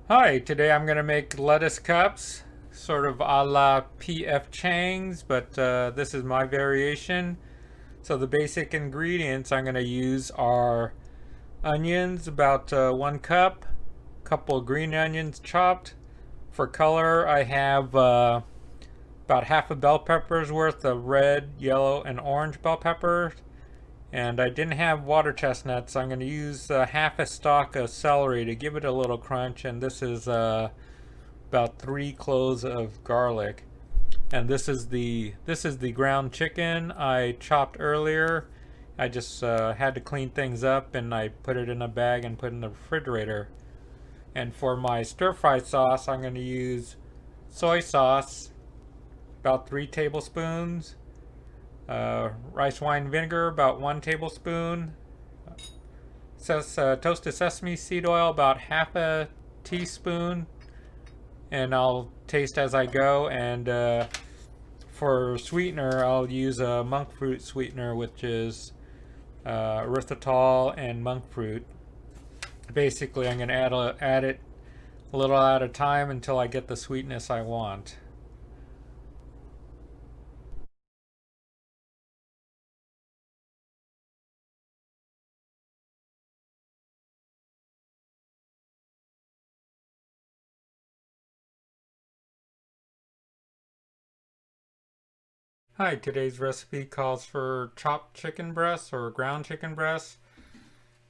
Hi, today I'm going to make lettuce cups, sort of a la P.F. Chang's, but this is my variation. So the basic ingredients I'm going to use are onions, about 1 cup, couple green onions chopped. For color, I have about half a bell pepper's worth of red, yellow, and orange bell peppers. And I didn't have water chestnuts, so I'm going to use half a stalk of celery to give it a little crunch. And this is about 3 cloves of garlic. And this is the ground chicken I chopped earlier. I just had to clean things up, and I put it in a bag and put it in the refrigerator. And for my stir fry sauce, I'm going to use soy sauce, about 3 tablespoons. Rice wine vinegar, about 1 tablespoon. Toasted sesame seed oil, about half a teaspoon. And I'll taste as I go. And for sweetener, I'll use a monk fruit sweetener, which is erythritol and monk fruit. Basically, I'm going to add it a little at a time until I get the sweetness I want. Hi, today's recipe calls for chopped chicken breasts or ground chicken breasts.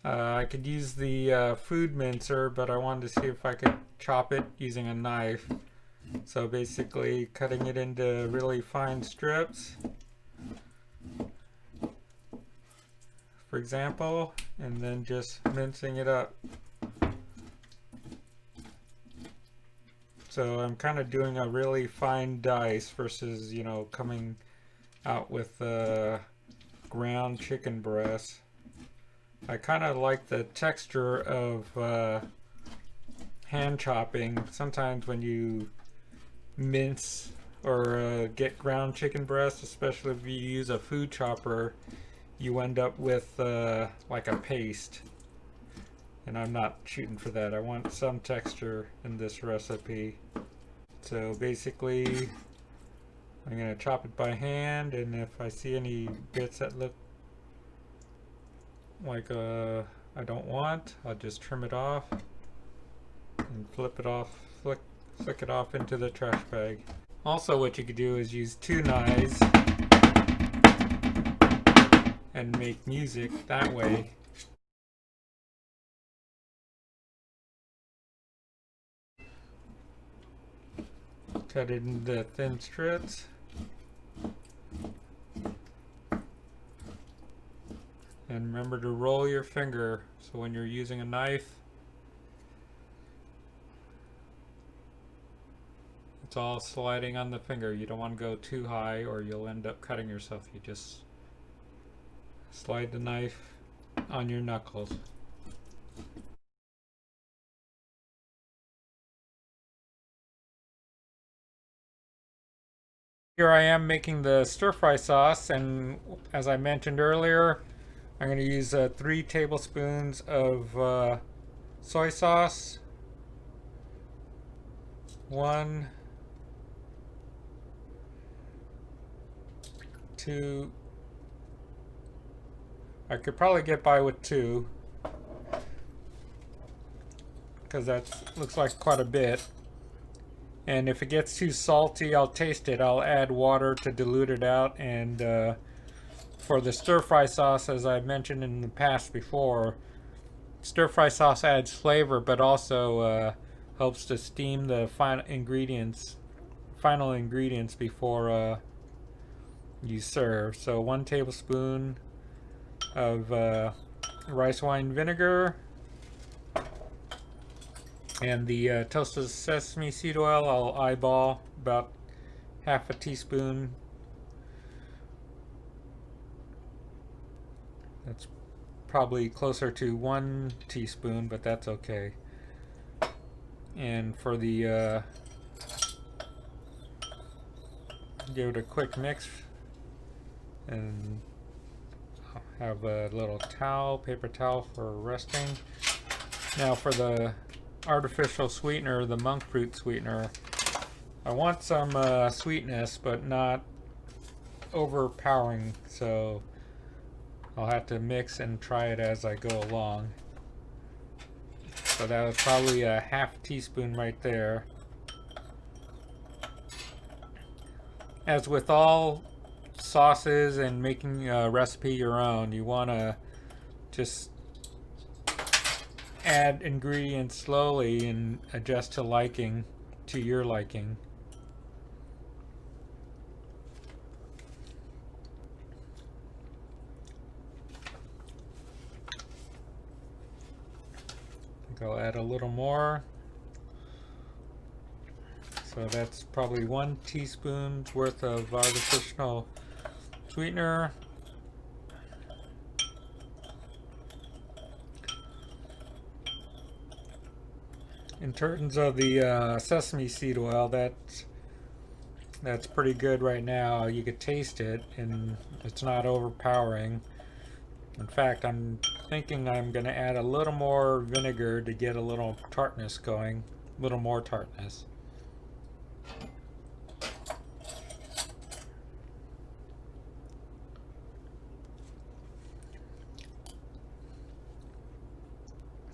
I could use the food mincer, but I wanted to see if I could chop it using a knife. So basically cutting it into really fine strips, for example, and then just mincing it up. So I'm kind of doing a really fine dice versus, coming out with ground chicken breast. I kind of like the texture of hand chopping. Sometimes when you mince or get ground chicken breast, especially if you use a food chopper, you end up with like a paste. And I'm not shooting for that. I want some texture in this recipe. So basically, I'm going to chop it by hand, and if I see any bits that look like I don't want, I'll just trim it off and flip it off, flick it off into the trash bag. Also, what you could do is use 2 knives and make music that way. Cut it into thin strips. And remember to roll your finger, so when you're using a knife, it's all sliding on the finger. You don't want to go too high or you'll end up cutting yourself. You just slide the knife on your knuckles. Here I am making the stir fry sauce, and as I mentioned earlier, I'm going to use 3 tablespoons of soy sauce, 1, 2. I could probably get by with 2 because that looks like quite a bit. And if it gets too salty, I'll taste it. I'll add water to dilute it out. And for the stir fry sauce, as I mentioned in the past before, stir fry sauce adds flavor, but also helps to steam the final ingredients before you serve. So 1 tablespoon of rice wine vinegar, and the toasted sesame seed oil, I'll eyeball about half a teaspoon. That's probably closer to 1 teaspoon, but that's okay. And for the give it a quick mix, and I'll have a little towel, paper towel for resting. Now for the artificial sweetener, the monk fruit sweetener. I want some sweetness, but not overpowering, so I'll have to mix and try it as I go along. So that was probably a half teaspoon right there. As with all sauces and making a recipe your own, you want to just add ingredients slowly and adjust to your liking. I'll add a little more. So that's probably 1 teaspoon worth of artificial sweetener. In terms of the sesame seed oil, that's pretty good right now. You could taste it, and it's not overpowering. In fact, I'm thinking I'm going to add a little more vinegar to get a little tartness going, a little more tartness.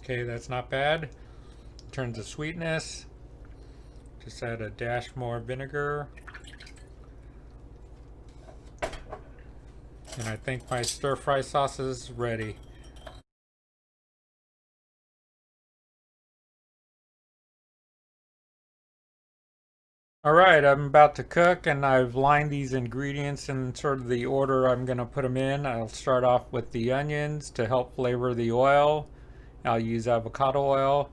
Okay, that's not bad. In terms of sweetness, just add a dash more vinegar. And I think my stir-fry sauce is ready. Alright, I'm about to cook, and I've lined these ingredients in sort of the order I'm going to put them in. I'll start off with the onions to help flavor the oil. I'll use avocado oil.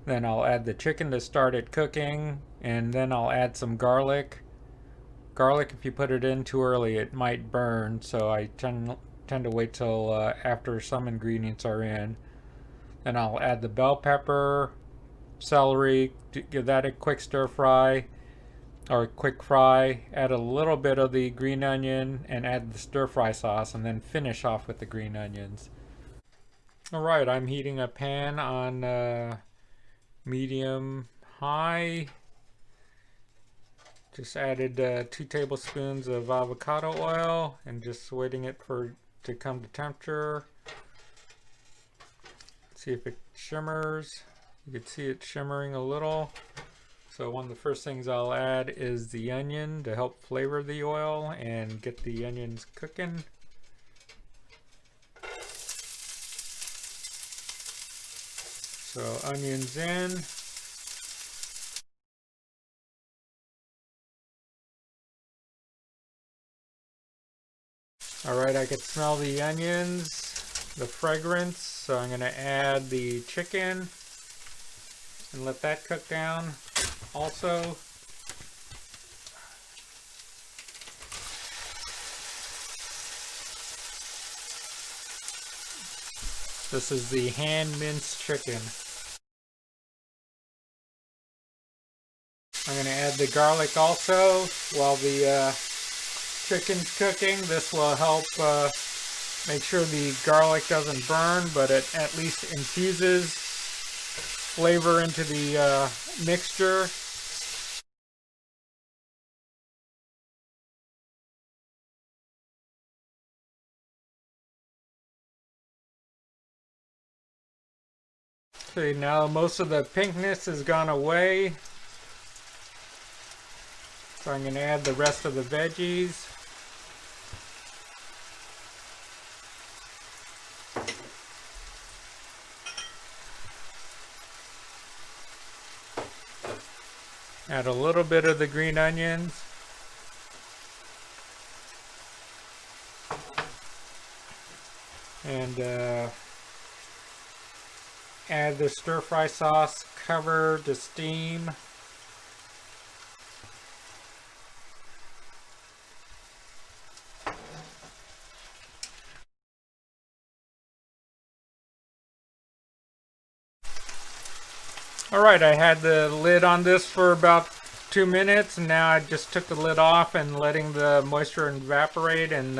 Then I'll add the chicken to start it cooking, and then I'll add some garlic. Garlic, if you put it in too early, it might burn, so I tend to wait till after some ingredients are in. Then I'll add the bell pepper, celery, to give that a quick stir fry or a quick fry. Add a little bit of the green onion and add the stir fry sauce, and then finish off with the green onions. Alright, I'm heating a pan on medium high. Just added 2 tablespoons of avocado oil and just waiting it to come to temperature. See if it shimmers. You can see it shimmering a little. So one of the first things I'll add is the onion to help flavor the oil and get the onions cooking. So onions in. Alright, I can smell the onions, the fragrance, so I'm going to add the chicken and let that cook down also. This is the hand minced chicken. I'm going to add the garlic also while the chicken's cooking. This will help make sure the garlic doesn't burn, but it at least infuses flavor into the mixture. See, now most of the pinkness has gone away. So I'm going to add the rest of the veggies. Add a little bit of the green onions. And add the stir-fry sauce, cover to steam. Alright, I had the lid on this for about 2 minutes, and now I just took the lid off and letting the moisture evaporate and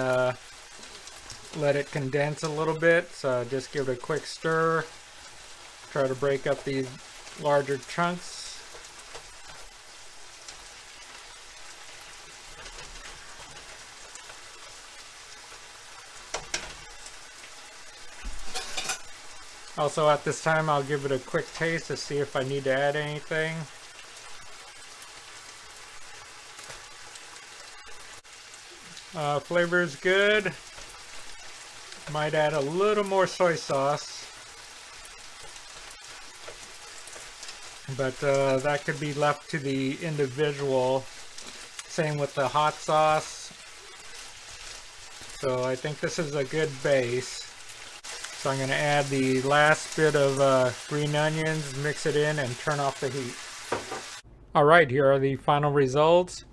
let it condense a little bit. So just give it a quick stir. Try to break up these larger chunks. Also at this time I'll give it a quick taste to see if I need to add anything. Flavor is good. Might add a little more soy sauce. But that could be left to the individual. Same with the hot sauce. So I think this is a good base. So I'm going to add the last bit of green onions, mix it in, and turn off the heat. Alright, here are the final results.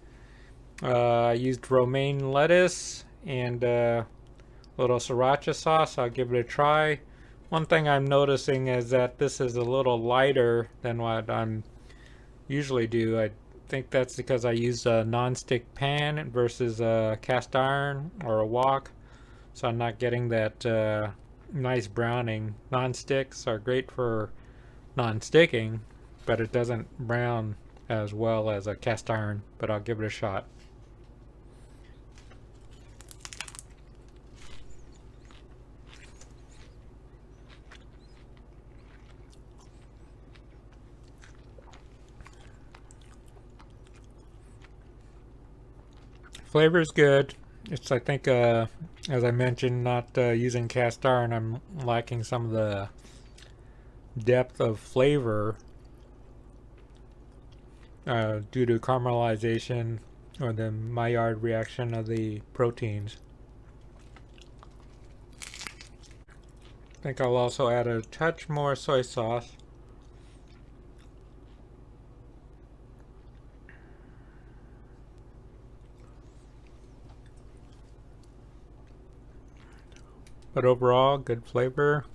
I used romaine lettuce and a little sriracha sauce. I'll give it a try. One thing I'm noticing is that this is a little lighter than what I'm usually do. I think that's because I use a non-stick pan versus a cast iron or a wok. So I'm not getting that nice browning. Non-sticks are great for non-sticking, but it doesn't brown as well as a cast iron, but I'll give it a shot. Flavor is good. It's, I think, as I mentioned, not using cast iron, I'm lacking some of the depth of flavor due to caramelization or the Maillard reaction of the proteins. I think I'll also add a touch more soy sauce. But overall, good flavor.